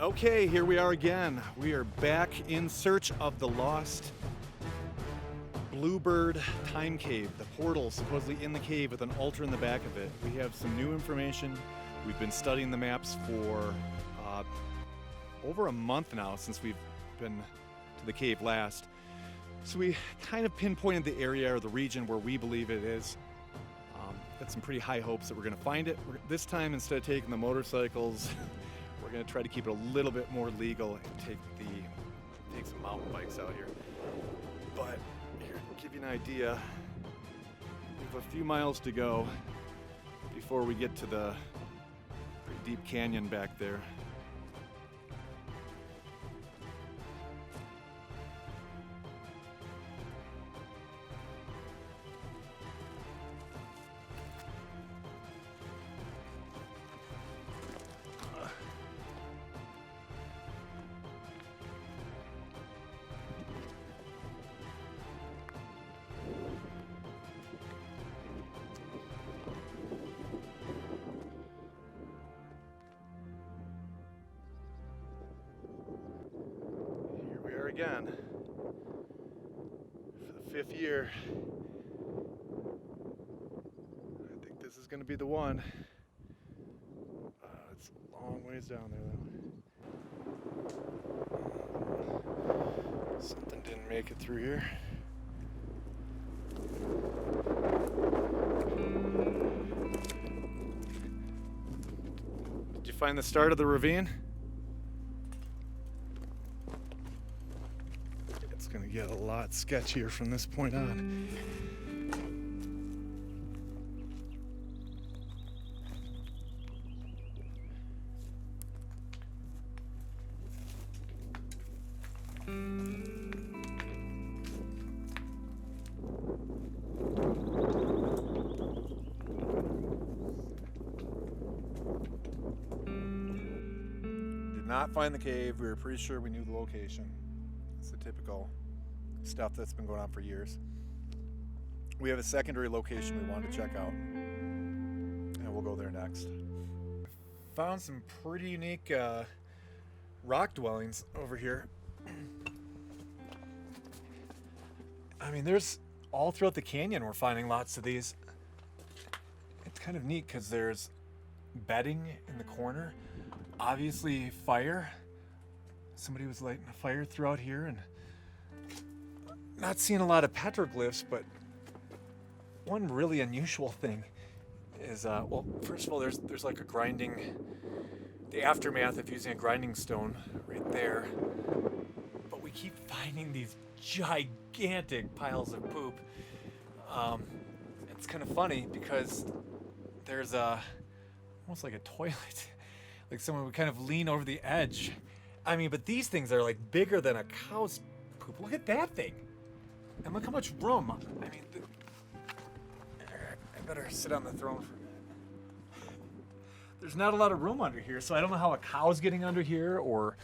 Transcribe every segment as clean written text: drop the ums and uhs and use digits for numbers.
Okay, here we are again. We are back in search of the lost BlueBird time cave, the portal supposedly in the cave with an altar in the back of it. We have some new information. We've been studying the maps for over a month now since we've been to the cave last. So we kind of pinpointed the area or the region where we believe it is. Got some pretty high hopes that we're going to find it. This time, instead of taking the motorcycles, we're going to try to keep it a little bit more legal and take some mountain bikes out here. But here, to give you an idea, we have a few miles to go before we get to the pretty deep canyon back there. Again for the 5th year. I think this is going to be the one. It's a long ways down there though. Something didn't make it through here. Did you find the start of the ravine? It's going to get a lot sketchier from this point on. Did not find the cave. We were pretty sure we knew the location. It's the typical stuff that's been going on for years. We have a secondary location we wanted to check out, and we'll go there next. Found some pretty unique rock dwellings over here. I mean, there's all throughout the canyon we're finding lots of these. It's kind of neat because there's bedding in the corner, obviously fire. Somebody was lighting a fire throughout here, and not seeing a lot of petroglyphs, but one really unusual thing is, well, first of all, there's like a grinding, the aftermath of using a grinding stone right there. But we keep finding these gigantic piles of poop. It's kind of funny because there's almost like a toilet, like someone would kind of lean over the edge. I mean, but these things are like bigger than a cow's poop. Look at that thing. And look how much room. I mean, I better sit on the throne for a minute. There's not a lot of room under here, so I don't know how a cow's getting under here or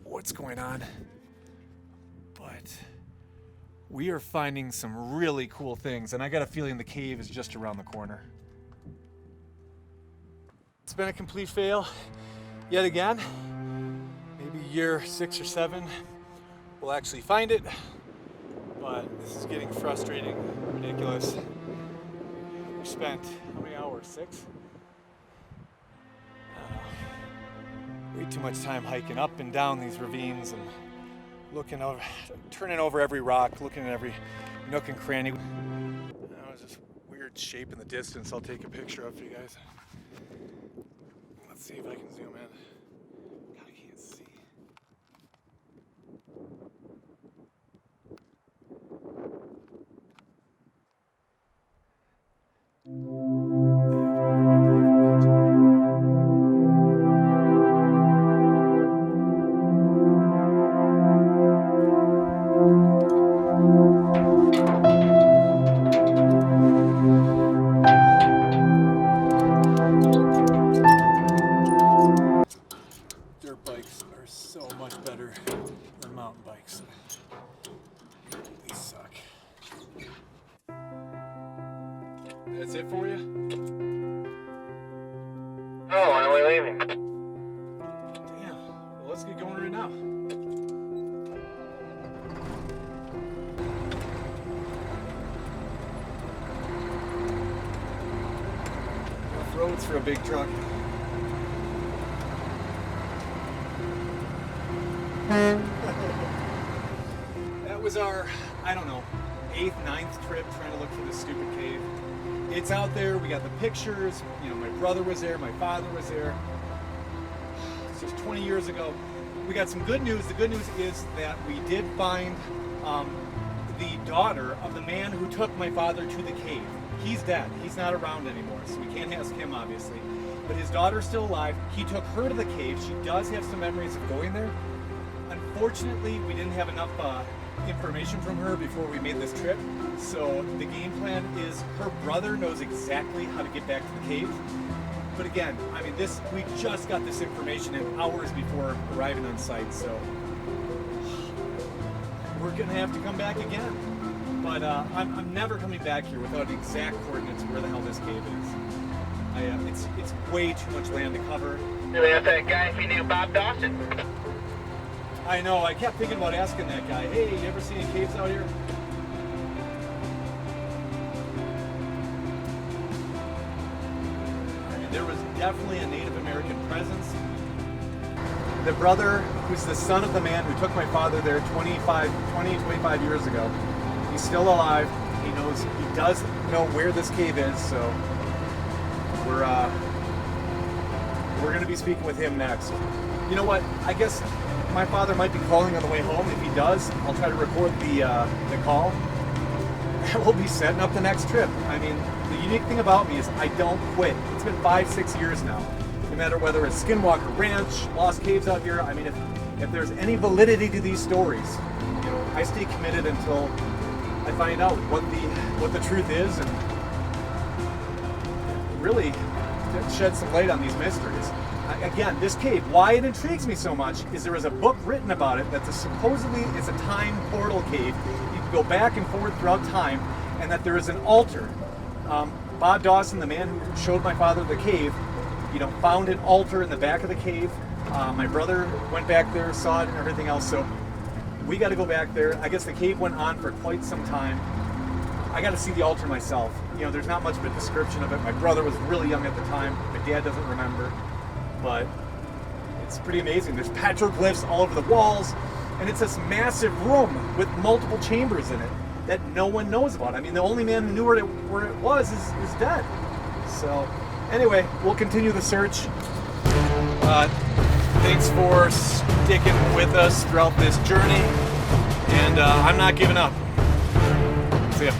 what's going on. But we are finding some really cool things, and I got a feeling the cave is just around the corner. It's been a complete fail yet again. Maybe year 6 or 7 we'll actually find it, but this is getting frustrating, ridiculous. We spent how many hours? 6? Way too much time hiking up and down these ravines and looking over, turning over every rock, looking at every nook and cranny. There's this weird shape in the distance I'll take a picture of for you guys. Let's see if I can zoom in. God, I can't see. roads for a big truck. That was our, I don't know, 8th, 9th trip trying to look for this stupid cave. It's out there, we got the pictures, you know, my brother was there, my father was there. This was 20 years ago. We got some good news. The good news is that we did find the daughter of the man who took my father to the cave. He's dead, he's not around anymore, so we can't ask him obviously. But his daughter's still alive. He took her to the cave. She does have some memories of going there. Unfortunately, we didn't have enough information from her before we made this trip. So the game plan is her brother knows exactly how to get back to the cave. But again, I mean, we just got this information in hours before arriving on site, so we're gonna have to come back again. But I'm never coming back here without exact coordinates of where the hell this cave is. It's way too much land to cover. Really ask that guy if he knew Bob Dawson. I know, I kept thinking about asking that guy, hey, you ever see any caves out here? I mean, there was definitely a Native American presence. The brother, who's the son of the man who took my father there 25 years ago, he's still alive. He does know where this cave is, so we're going to be speaking with him next. You know what? I guess my father might be calling on the way home. If he does, I'll try to record the call. We'll be setting up the next trip. I mean, the unique thing about me is I don't quit. It's been 5-6 years now. No matter whether it's Skinwalker Ranch, Lost Caves out here. I mean, if there's any validity to these stories, you know, I stay committed until I find out what the truth is, and really shed some light on these mysteries. Again, this cave, why it intrigues me so much is there is a book written about it that supposedly is a time portal cave. You can go back and forward throughout time, and that there is an altar. Bob Dawson, the man who showed my father the cave, you know, found an altar in the back of the cave. My brother went back there, saw it and everything else, so we got to go back there. I guess the cave went on for quite some time. I got to see the altar myself. You know, there's not much of a description of it. My brother was really young at the time. My dad doesn't remember. But it's pretty amazing. There's petroglyphs all over the walls, and it's this massive room with multiple chambers in it that no one knows about. I mean, the only man who knew where it was is dead. So anyway, we'll continue the search. Thanks for sticking with us throughout this journey, and I'm not giving up. See ya.